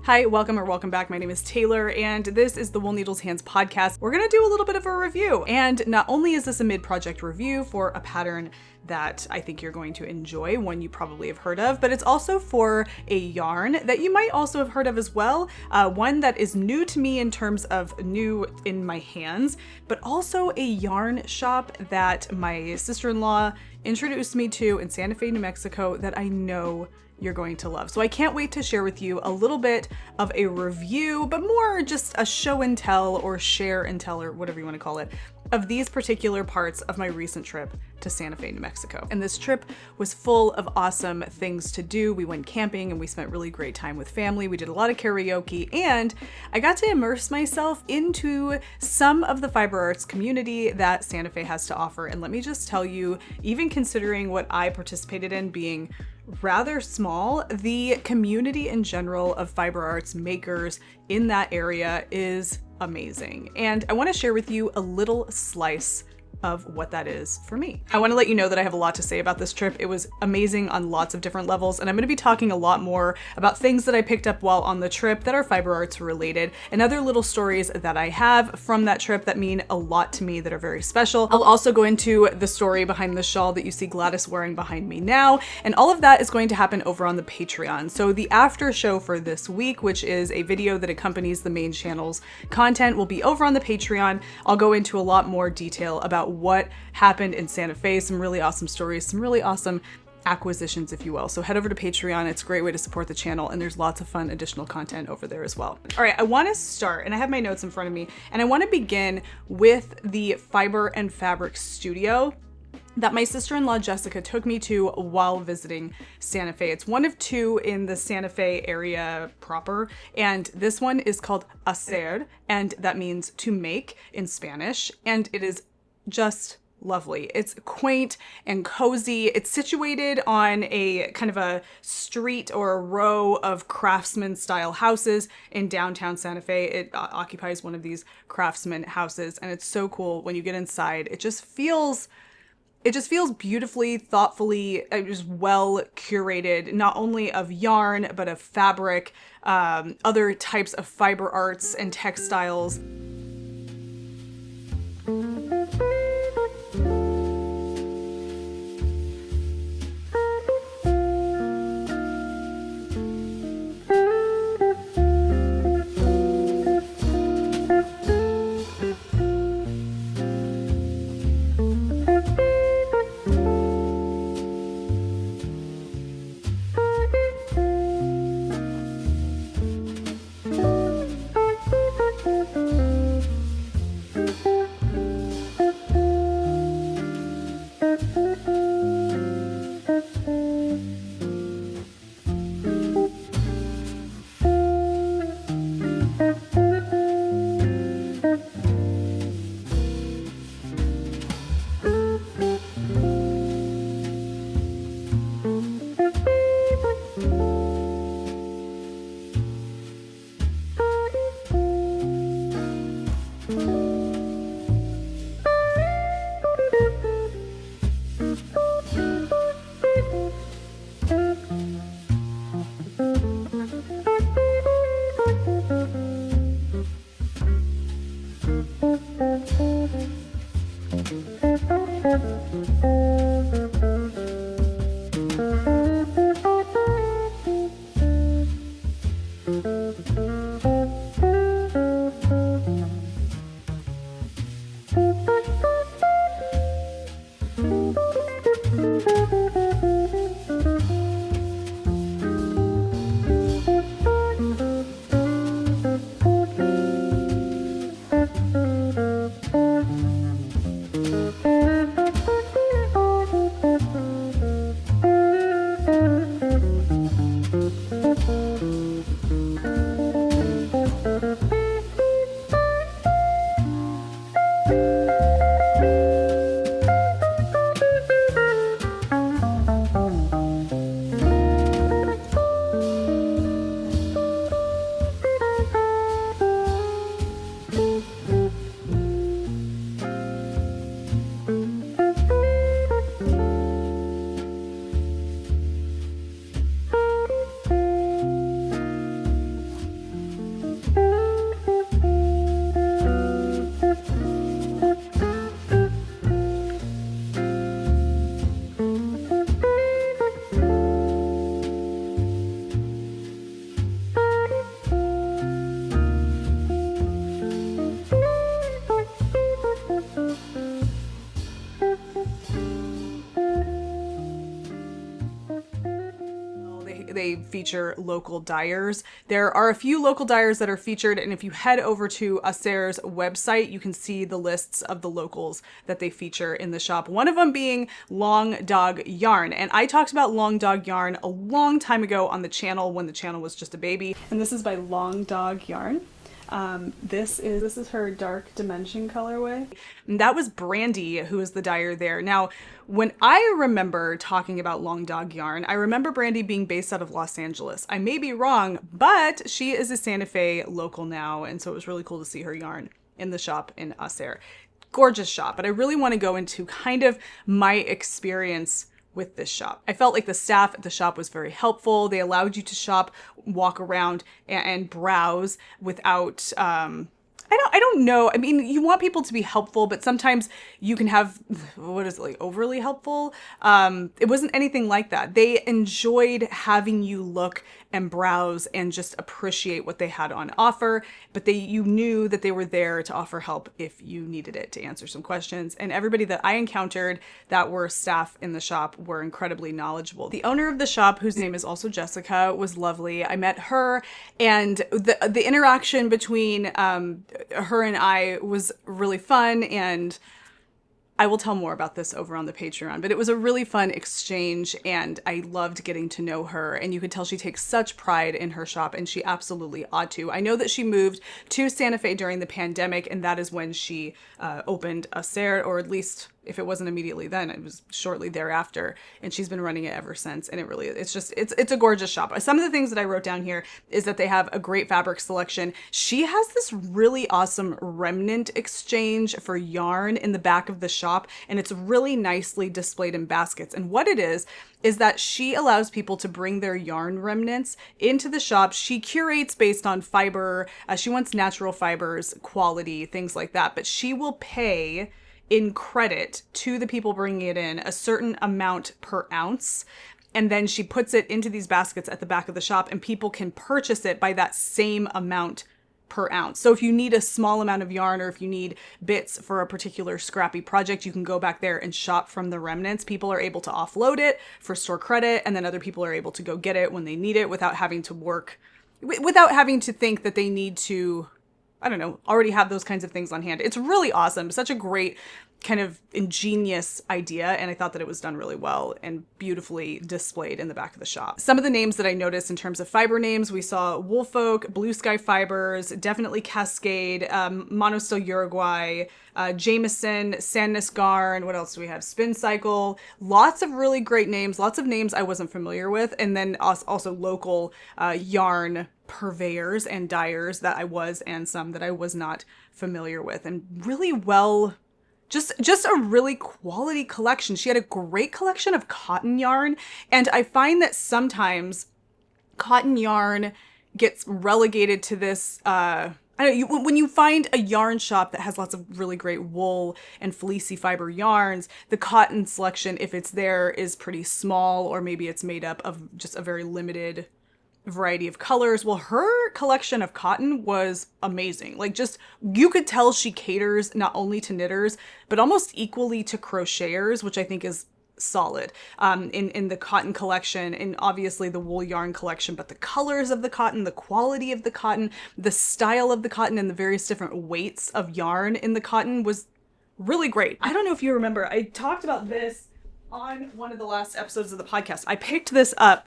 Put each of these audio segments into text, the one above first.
Hi, welcome back. My name is Taylor, and this is the Wool Needles Hands podcast. We're gonna do a little bit of a review, and not only is this a mid-project review for a pattern that I think you're going to enjoy, one you probably have heard of, but it's also for a yarn that you might also have heard of as well, one that is new to me in terms of new in my hands, but also a yarn shop that my sister-in-law introduced me to in Santa Fe, New Mexico, that I know you're going to love. So I can't wait to share with you a little bit of a review, but more just a show and tell or share and tell or whatever you want to call it, of these particular parts of my recent trip to Santa Fe, New Mexico. And this trip was full of awesome things to do. We went camping and we spent really great time with family. We did a lot of karaoke and I got to immerse myself into some of the fiber arts community that Santa Fe has to offer. And let me just tell you, even considering what I participated in being rather small, the community in general of fiber arts makers in that area is amazing. And I want to share with you a little slice of what that is for me. I want to let you know that I have a lot to say about this trip. It was amazing on lots of different levels, and I'm going to be talking a lot more about things that I picked up while on the trip that are fiber arts related, and other little stories that I have from that trip that mean a lot to me, that are very special. I'll also go into the story behind the shawl that you see Gladys wearing behind me now, and all of that is going to happen over on the Patreon. So the after show for this week, which is a video that accompanies the main channel's content, will be over on the Patreon. I'll go into a lot more detail about what happened in Santa Fe, some really awesome stories, some really awesome acquisitions, if you will. So head over to Patreon. It's a great way to support the channel, and there's lots of fun additional content over there as well. All right, I want to start, and I have my notes in front of me, and I want to begin with the Fiber and Fabric Studio that my sister-in-law Jessica took me to while visiting Santa Fe. It's one of two in the Santa Fe area proper, and this one is called Hacer, and that means to make in Spanish, and it is just lovely. It's quaint and cozy. It's situated on a kind of a street or a row of craftsman style houses in downtown Santa Fe. It occupies one of these craftsman houses, and it's so cool when you get inside. It just feels beautifully, thoughtfully, just well curated, not only of yarn, but of fabric, other types of fiber arts and textiles. they feature local dyers. There are a few local dyers that are featured, and if you head over to Hacer's website, you can see the lists of the locals that they feature in the shop. One of them being Long Dog Yarn, and I talked about Long Dog Yarn a long time ago on the channel when the channel was just a baby. And this is by Long Dog Yarn. This is her Dark Dimension colorway. And that was Brandy, who is the dyer there. Now, when I remember talking about Long Dog Yarn, I remember Brandy being based out of Los Angeles. I may be wrong, but she is a Santa Fe local now, and so it was really cool to see her yarn in the shop in Hacer. Gorgeous shop, but I really want to go into kind of my experience with this shop. I felt like the staff at the shop was very helpful. They allowed you to shop, walk around, and browse without, I don't know. I mean, you want people to be helpful, but sometimes you can have, what is it, like overly helpful? It wasn't anything like that. They enjoyed having you look and browse and just appreciate what they had on offer, but you knew that they were there to offer help if you needed it, to answer some questions. And everybody that I encountered that were staff in the shop were incredibly knowledgeable. The owner of the shop, whose name is also Jessica, was lovely. I met her, and the interaction between her and I was really fun, and I will tell more about this over on the Patreon, but it was a really fun exchange, and I loved getting to know her, and you could tell she takes such pride in her shop, and she absolutely ought to. I know that she moved to Santa Fe during the pandemic, and that is when she opened Hacer, or at least if it wasn't immediately then, it was shortly thereafter, and she's been running it ever since. And it's a gorgeous shop. Some of the things that I wrote down here is that they have a great fabric selection. She has this really awesome remnant exchange for yarn in the back of the shop, and it's really nicely displayed in baskets. And what it is that she allows people to bring their yarn remnants into the shop. She curates based on fiber. She wants natural fibers, quality, things like that, but she will pay in credit to the people bringing it in a certain amount per ounce. And then she puts it into these baskets at the back of the shop, and people can purchase it by that same amount per ounce. So if you need a small amount of yarn, or if you need bits for a particular scrappy project, you can go back there and shop from the remnants. People are able to offload it for store credit, and then other people are able to go get it when they need it without having to think that they need to, I don't know, already have those kinds of things on hand. It's really awesome. Such a great kind of ingenious idea, and I thought that it was done really well and beautifully displayed in the back of the shop. Some of the names that I noticed in terms of fiber names, we saw Woolfolk, Blue Sky Fibers, definitely Cascade, Monostil Uruguay, Jameson, Sandness Garn, what else do we have? Spin Cycle, lots of really great names, lots of names I wasn't familiar with, and then also local yarn purveyors and dyers that I was, and some that I was not familiar with, and really well, just a really quality collection. She had a great collection of cotton yarn, and I find that sometimes cotton yarn gets relegated to this, when you find a yarn shop that has lots of really great wool and fleecy fiber yarns, the cotton selection, if it's there, is pretty small, or maybe it's made up of just a very limited variety of colors. Well, her collection of cotton was amazing. Like, just, you could tell she caters not only to knitters, but almost equally to crocheters, which I think is solid in the cotton collection, and obviously the wool yarn collection, but the colors of the cotton, the quality of the cotton, the style of the cotton, and the various different weights of yarn in the cotton was really great. I don't know if you remember, I talked about this on one of the last episodes of the podcast. I picked this up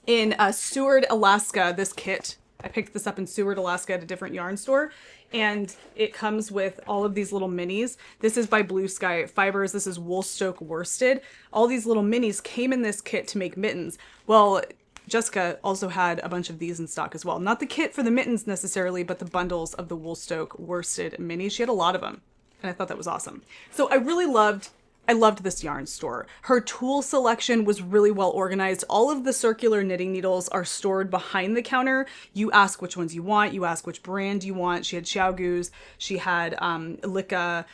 in Seward, Alaska, this kit. I picked this up in Seward, Alaska at a different yarn store, and it comes with all of these little minis. This is by Blue Sky Fibers. This is Woolstoke worsted. All these little minis came in this kit to make mittens. Well, Jessica also had a bunch of these in stock as well. Not the kit for the mittens necessarily, but the bundles of the Woolstoke worsted minis. She had a lot of them, and I thought that was awesome. So I loved this yarn store. Her tool selection was really well organized. All of the circular knitting needles are stored behind the counter. You ask which ones you want. You ask which brand you want. She had Xiaogu's. She had Ilika.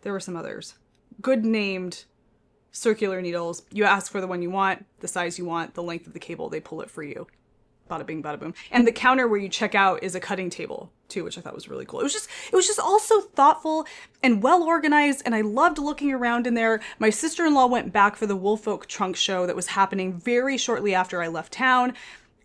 There were some others. Good named circular needles. You ask for the one you want, the size you want, the length of the cable. They pull it for you. bada bing, bada boom. And the counter where you check out is a cutting table too, which I thought was really cool. It was just all so thoughtful and well organized, and I loved looking around in there. My sister-in-law went back for the Woolfolk trunk show that was happening very shortly after I left town,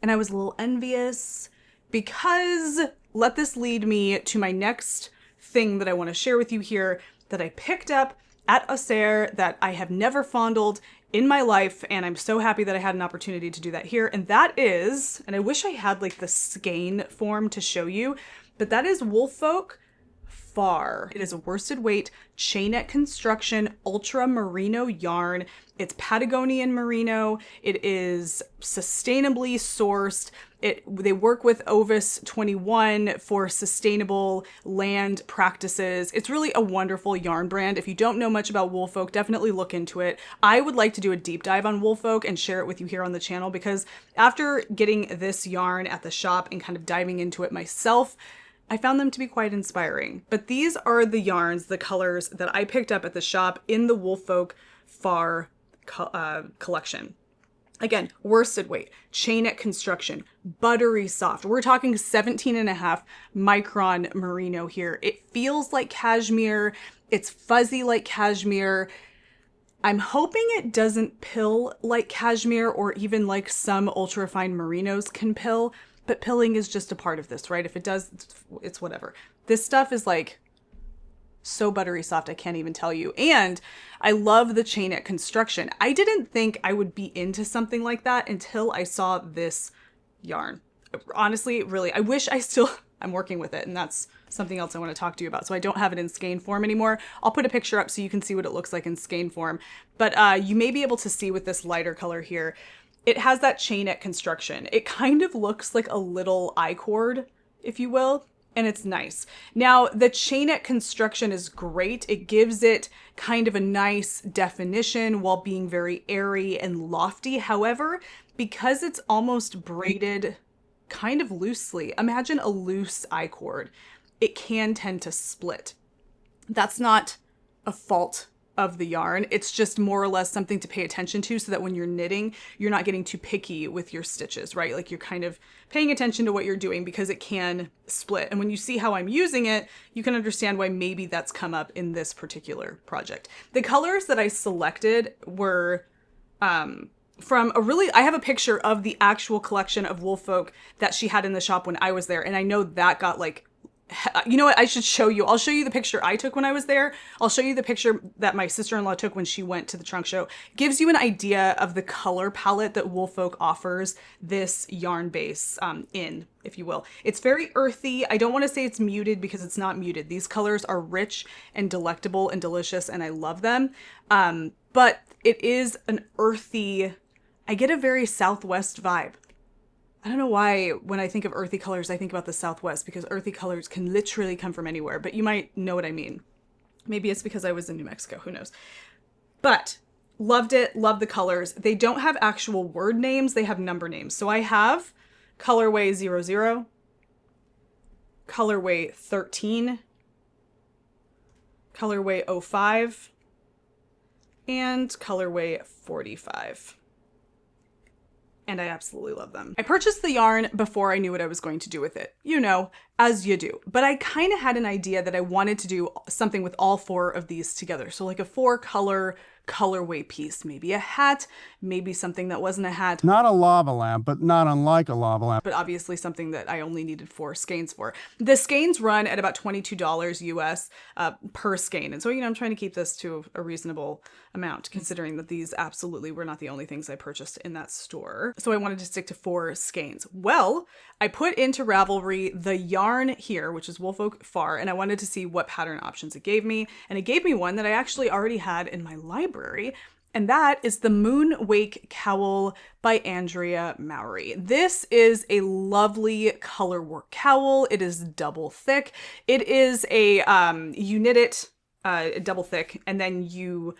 and I was a little envious because let this lead me to my next thing that I want to share with you here that I picked up at Hacer that I have never fondled in my life, and I'm so happy that I had an opportunity to do that here. And that is, and I wish I had like the skein form to show you, but that is Woolfolk Far. It is a worsted weight chainette construction ultra merino yarn. It's Patagonian merino. It is sustainably sourced. They work with Ovis 21 for sustainable land practices. It's really a wonderful yarn brand. If you don't know much about Woolfolk, definitely look into it. I would like to do a deep dive on Woolfolk and share it with you here on the channel, because after getting this yarn at the shop and kind of diving into it myself, I found them to be quite inspiring. But these are the yarns, the colors that I picked up at the shop in the Woolfolk Far collection. Again, worsted weight, chainette construction, buttery soft. We're talking 17.5 micron merino here. It feels like cashmere. It's fuzzy like cashmere. I'm hoping it doesn't pill like cashmere or even like some ultrafine merinos can pill, but pilling is just a part of this, right? If it does, it's whatever. This stuff is like so buttery soft, I can't even tell you. And I love the chainette construction. I didn't think I would be into something like that until I saw this yarn. Honestly, really, I wish I'm working with it, and that's something else I want to talk to you about. So I don't have it in skein form anymore. I'll put a picture up so you can see what it looks like in skein form. But you may be able to see with this lighter color here, it has that chainette construction. It kind of looks like a little I-cord, if you will, and it's nice. Now, the chainette construction is great. It gives it kind of a nice definition while being very airy and lofty. However, because it's almost braided kind of loosely, imagine a loose I-cord, it can tend to split. That's not a fault of the yarn. It's just more or less something to pay attention to so that when you're knitting, you're not getting too picky with your stitches, right? Like you're kind of paying attention to what you're doing because it can split. And when you see how I'm using it, you can understand why maybe that's come up in this particular project. The colors that I selected were from I have a picture of the actual collection of Woolfolk that she had in the shop when I was there. And I know that got like, you know what, I should show you. I'll show you the picture I took when I was there. I'll show you the picture that my sister-in-law took when she went to the trunk show. Gives you an idea of the color palette that Woolfolk offers this yarn base in, if you will. It's very earthy. I don't want to say it's muted because it's not muted. These colors are rich and delectable and delicious, and I love them. But it is an earthy, I get a very Southwest vibe. I don't know why when I think of earthy colors, I think about the Southwest, because earthy colors can literally come from anywhere, but you might know what I mean. Maybe it's because I was in New Mexico, who knows. But loved it, loved the colors. They don't have actual word names, they have number names. So I have colorway 00, colorway 13, colorway 05, and colorway 45. And I absolutely love them. I purchased the yarn before I knew what I was going to do with it. You know, as you do. But I kind of had an idea that I wanted to do something with all four of these together. So like a 4-color colorway piece, maybe a hat, maybe something that wasn't a hat. Not a lava lamp, but not unlike a lava lamp. But obviously something that I only needed 4 skeins for. The skeins run at about $22 US per skein. And so, you know, I'm trying to keep this to a reasonable amount, considering that these absolutely were not the only things I purchased in that store. So I wanted to stick to 4 skeins. Well, I put into Ravelry the yarn here, which is Woolfolk Far, and I wanted to see what pattern options it gave me. And it gave me one that I actually already had in my library, and that is the Moonwake Cowl by Andrea Mowry. This is a lovely color work cowl. It is double thick. It is a, you knit it double thick, and then you,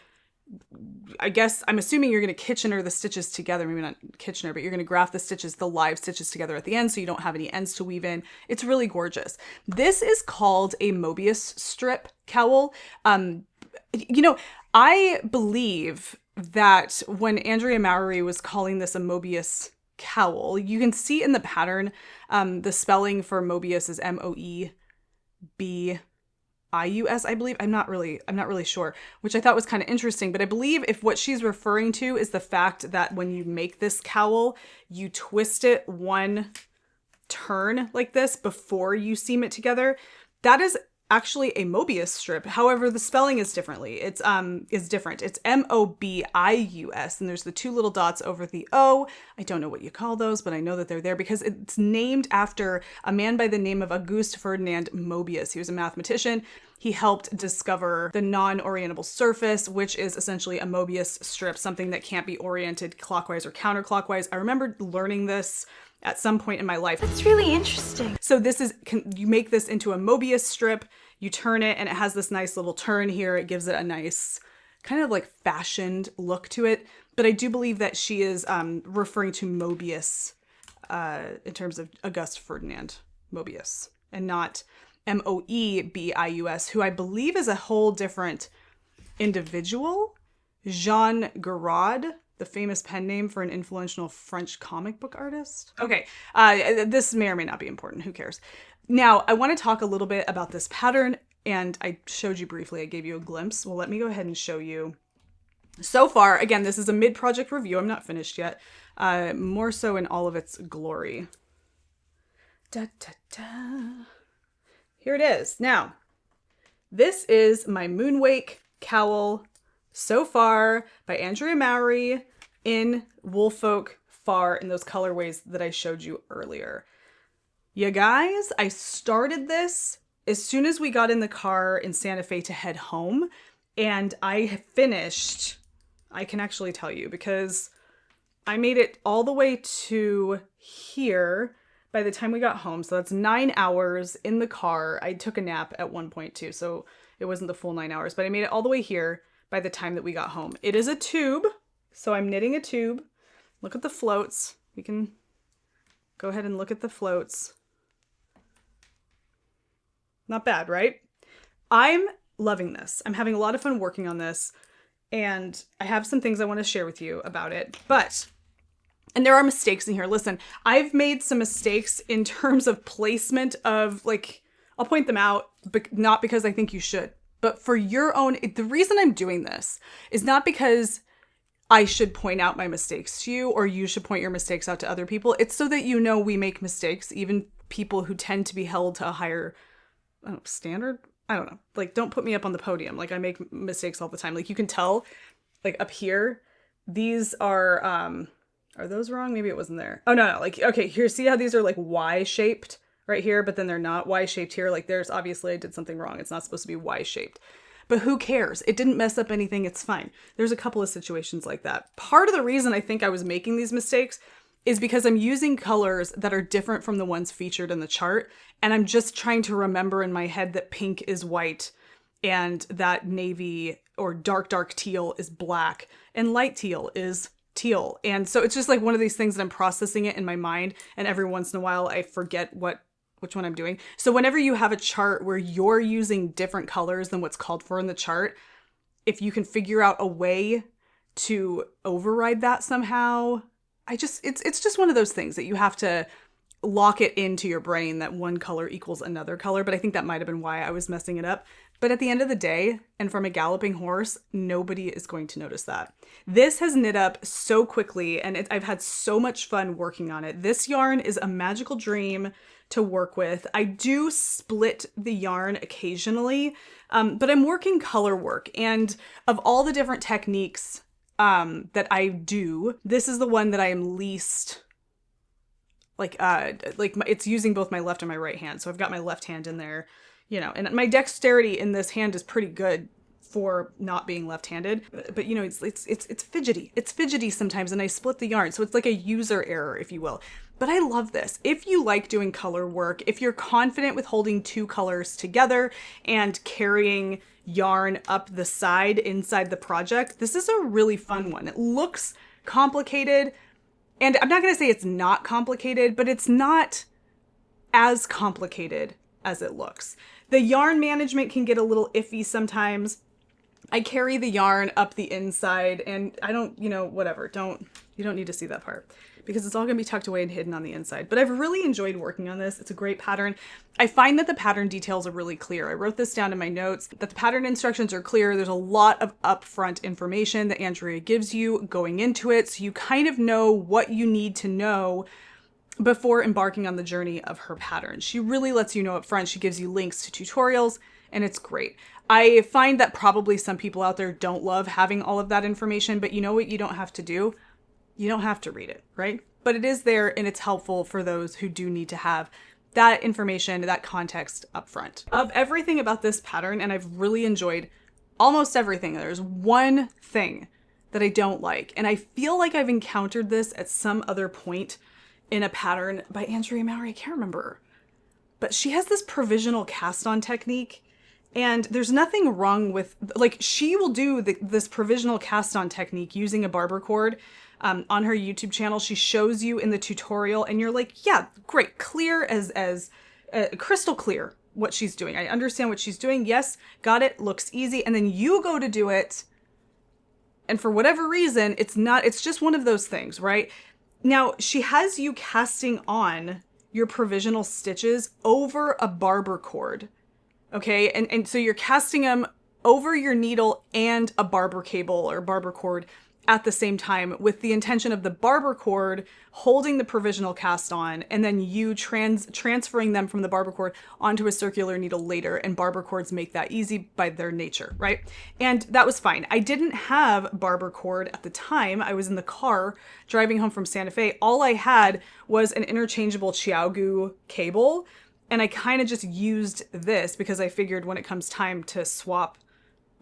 I guess, I'm assuming you're going to Kitchener the stitches together, maybe not Kitchener, but you're going to graft the stitches, the live stitches together at the end so you don't have any ends to weave in. It's really gorgeous. This is called a Mobius strip cowl. You know, I believe that when Andrea Mowry was calling this a Mobius Cowl. You can see in the pattern, the spelling for Mobius is Moebius, I believe. I'm not really sure, which I thought was kind of interesting. But I believe if what she's referring to is the fact that when you make this cowl, you twist it one turn like this before you seam it together. That is actually a Mobius strip. However, the spelling is differently. It's different. It's Mobius, and there's the two little dots over the O. I don't know what you call those, but I know that they're there because it's named after a man by the name of Auguste Ferdinand Mobius. He was a mathematician. He helped discover the non-orientable surface, which is essentially a Mobius strip, something that can't be oriented clockwise or counterclockwise. I remember learning this at some point in my life. That's really interesting. So this is, you make this into a Mobius strip, you turn it, and it has this nice little turn here. It gives it a nice kind of like fashioned look to it. But I do believe that she is referring to Mobius in terms of Auguste Ferdinand Mobius, and not Moebius, who I believe is a whole different individual. Jean Giraud, the famous pen name for an influential French comic book artist. Okay, this may or may not be important. Who cares? Now, I want to talk a little bit about this pattern, and I showed you briefly. I gave you a glimpse. Well, let me go ahead and show you. So far, again, this is a mid-project review. I'm not finished yet. More so in all of its glory. Da, da, da. Here it is. Now, this is my Moonwake Cowl so far by Andrea Mowry in Woolfolk Far in those colorways that I showed you earlier. You guys, I started this as soon as we got in the car in Santa Fe to head home, and I finished, I can actually tell you, because I made it all the way to here by the time we got home. So that's 9 hours in the car. I took a nap at one point too, so it wasn't the full 9 hours, but I made it all the way here by the time that we got home. It is a tube, so I'm knitting a tube. Look at the floats. We can go ahead and look at the floats. Not bad, right? I'm loving this. I'm having a lot of fun working on this, and I have some things I want to share with you about it, and there are mistakes in here. Listen, I've made some mistakes in terms of placement of, like, I'll point them out, but not because I think you should, but for your own, the reason I'm doing this is not because I should point out my mistakes to you or you should point your mistakes out to other people. It's so that you know we make mistakes, even people who tend to be held to a higher standard. I don't know. Like, don't put me up on the podium. Like, I make mistakes all the time. Like, you can tell, like, up here, these are those wrong? Maybe it wasn't there. Oh, no. Like, okay, here, see how these are like Y-shaped right here, but then they're not Y-shaped here? Like, there's obviously I did something wrong. It's not supposed to be Y-shaped. But who cares? It didn't mess up anything. It's fine. There's a couple of situations like that. Part of the reason I think I was making these mistakes is because I'm using colors that are different from the ones featured in the chart. And I'm just trying to remember in my head that pink is white and that navy or dark teal is black and light teal is teal. And so it's just like one of these things that I'm processing it in my mind. And every once in a while I forget which one I'm doing. So whenever you have a chart where you're using different colors than what's called for in the chart, if you can figure out a way to override that somehow, it's just one of those things that you have to lock it into your brain that one color equals another color. But I think that might have been why I was messing it up. But at the end of the day, and from a galloping horse, nobody is going to notice that. This has knit up so quickly, and I've had so much fun working on it. This yarn is a magical dream to work with. I do split the yarn occasionally, but I'm working color work. And of all the different techniques that I do, this is the one that I am least it's using both my left and my right hand. So I've got my left hand in there, and my dexterity in this hand is pretty good for not being left-handed, but it's fidgety. It's fidgety sometimes, and I split the yarn. So it's like a user error, if you will. But I love this. If you like doing color work, if you're confident with holding two colors together and carrying yarn up the side inside the project, this is a really fun one. It looks complicated, and I'm not going to say it's not complicated, but it's not as complicated as it looks. The yarn management can get a little iffy sometimes. I carry the yarn up the inside, and I don't, whatever. You don't need to see that part. because it's all gonna be tucked away and hidden on the inside. But I've really enjoyed working on this. It's a great pattern. I find that the pattern details are really clear. I wrote this down in my notes, that the pattern instructions are clear. There's a lot of upfront information that Andrea gives you going into it, so you kind of know what you need to know before embarking on the journey of her pattern. She really lets you know up front. She gives you links to tutorials, and it's great. I find that probably some people out there don't love having all of that information, but you know what you don't have to do? You don't have to read it, right? But it is there, and it's helpful for those who do need to have that information, that context up front. Of everything about this pattern, and I've really enjoyed almost everything, there's one thing that I don't like, and I feel like I've encountered this at some other point in a pattern by Andrea Mowry. I can't remember, but she has this provisional cast on technique, and there's nothing wrong with, like, she will do this provisional cast on technique using a barber cord on her YouTube channel. She shows you in the tutorial, and you're like, yeah, great, clear as crystal clear what she's doing. I understand what she's doing. Yes, got it, looks easy. And then you go to do it, and for whatever reason, it's just one of those things, right? Now, she has you casting on your provisional stitches over a barber cord, okay? And so you're casting them over your needle and a barber cable or barber cord at the same time, with the intention of the barber cord holding the provisional cast on, and then you transferring them from the barber cord onto a circular needle later, and barber cords make that easy by their nature, right? And that was fine. I didn't have barber cord at the time. I was in the car driving home from Santa Fe. All I had was an interchangeable Chiaogu cable, and I kind of just used this because I figured when it comes time to swap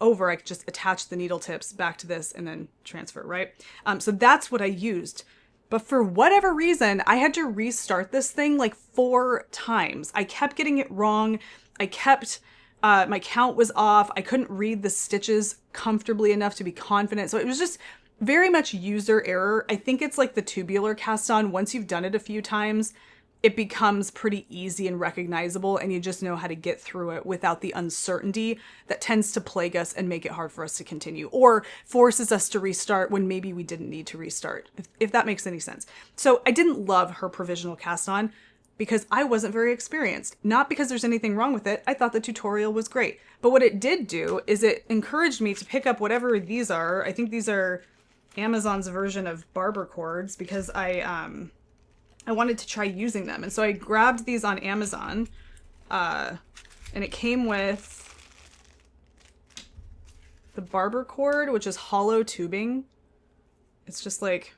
over, I could just attach the needle tips back to this and then transfer, right? So that's what I used. But for whatever reason, I had to restart this thing like 4 times. I kept getting it wrong. My count was off. I couldn't read the stitches comfortably enough to be confident. So it was just very much user error. I think it's like the tubular cast on. Once you've done it a few times, it becomes pretty easy and recognizable, and you just know how to get through it without the uncertainty that tends to plague us and make it hard for us to continue, or forces us to restart when maybe we didn't need to restart, if that makes any sense. So I didn't love her provisional cast on because I wasn't very experienced. Not because there's anything wrong with it. I thought the tutorial was great. But what it did do is it encouraged me to pick up whatever these are. I think these are Amazon's version of barber cords, because I wanted to try using them. And so I grabbed these on Amazon, and it came with the barber cord, which is hollow tubing. It's just like,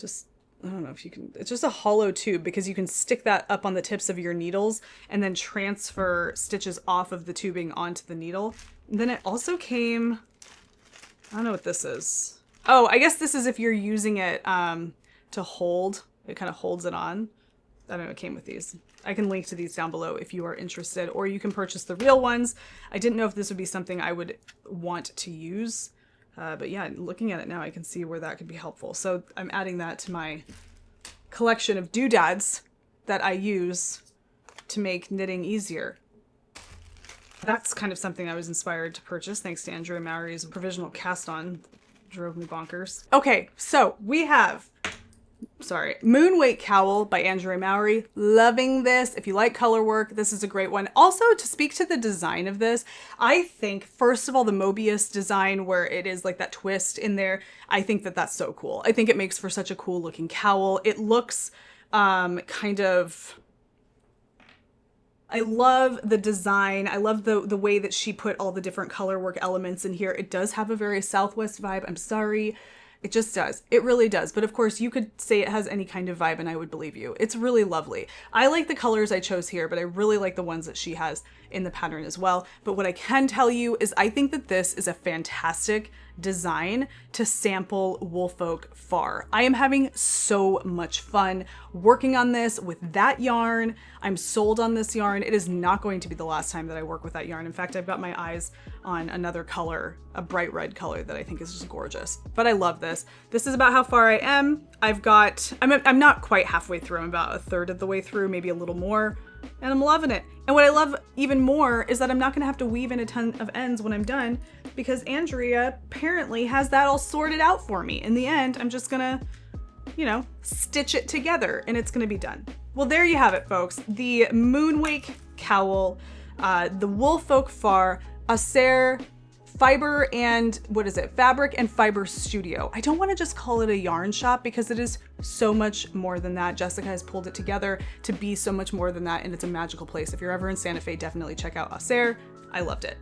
I don't know if you can, it's just a hollow tube, because you can stick that up on the tips of your needles and then transfer stitches off of the tubing onto the needle. And then it also came, I don't know what this is. Oh, I guess this is if you're using it, to hold. It kind of holds it on. I don't know, it came with these. I can link to these down below if you are interested, or you can purchase the real ones. I didn't know if this would be something I would want to use, but yeah, looking at it now, I can see where that could be helpful. So I'm adding that to my collection of doodads that I use to make knitting easier. That's kind of something I was inspired to purchase, thanks to Andrea Mowry's provisional cast on. Drove me bonkers. Okay, so we have, Moonwake Cowl by Andrea Mowry. Loving this. If you like color work, this is a great one. Also, to speak to the design of this, I think, first of all, the Mobius design where it is like that twist in there, I think that that's so cool. I think it makes for such a cool looking cowl. It looks kind of, I love the design. I love the way that she put all the different color work elements in here. It does have a very Southwest vibe. I'm sorry. It just does. It really does. But of course, you could say it has any kind of vibe and I would believe you. It's really lovely. I like the colors I chose here, but I really like the ones that she has in the pattern as well. But what I can tell you is I think that this is a fantastic design to sample Woolfolk Far. I am having so much fun working on this with that yarn. I'm sold on this yarn. It is not going to be the last time that I work with that yarn. In fact, I've got my eyes on another color, a bright red color that I think is just gorgeous. But I love this. This is about how far I am. I'm not quite halfway through. I'm about a third of the way through, maybe a little more. And I'm loving it. And what I love even more is that I'm not gonna have to weave in a ton of ends when I'm done, because Andrea apparently has that all sorted out for me. In the end, I'm just gonna you know, stitch it together and it's gonna be done. Well, there you have it, folks. The Moonwake Cowl, the Woolfolk Far, Hacer, fiber and fabric and fiber studio. I don't want to just call it a yarn shop because it is so much more than that. Jessica has pulled it together to be so much more than that, and it's a magical place. If you're ever in Santa Fe, definitely check out Hacer. I loved it.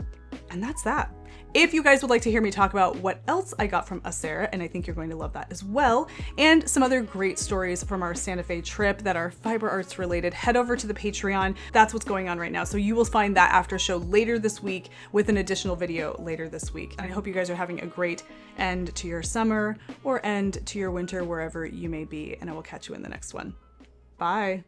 And that's that. If you guys would like to hear me talk about what else I got from Hacer, and I think you're going to love that as well, and some other great stories from our Santa Fe trip that are fiber arts related, head over to the Patreon. That's what's going on right now. So you will find that after show later this week with an additional video later this week. And I hope you guys are having a great end to your summer or end to your winter, wherever you may be. And I will catch you in the next one. Bye.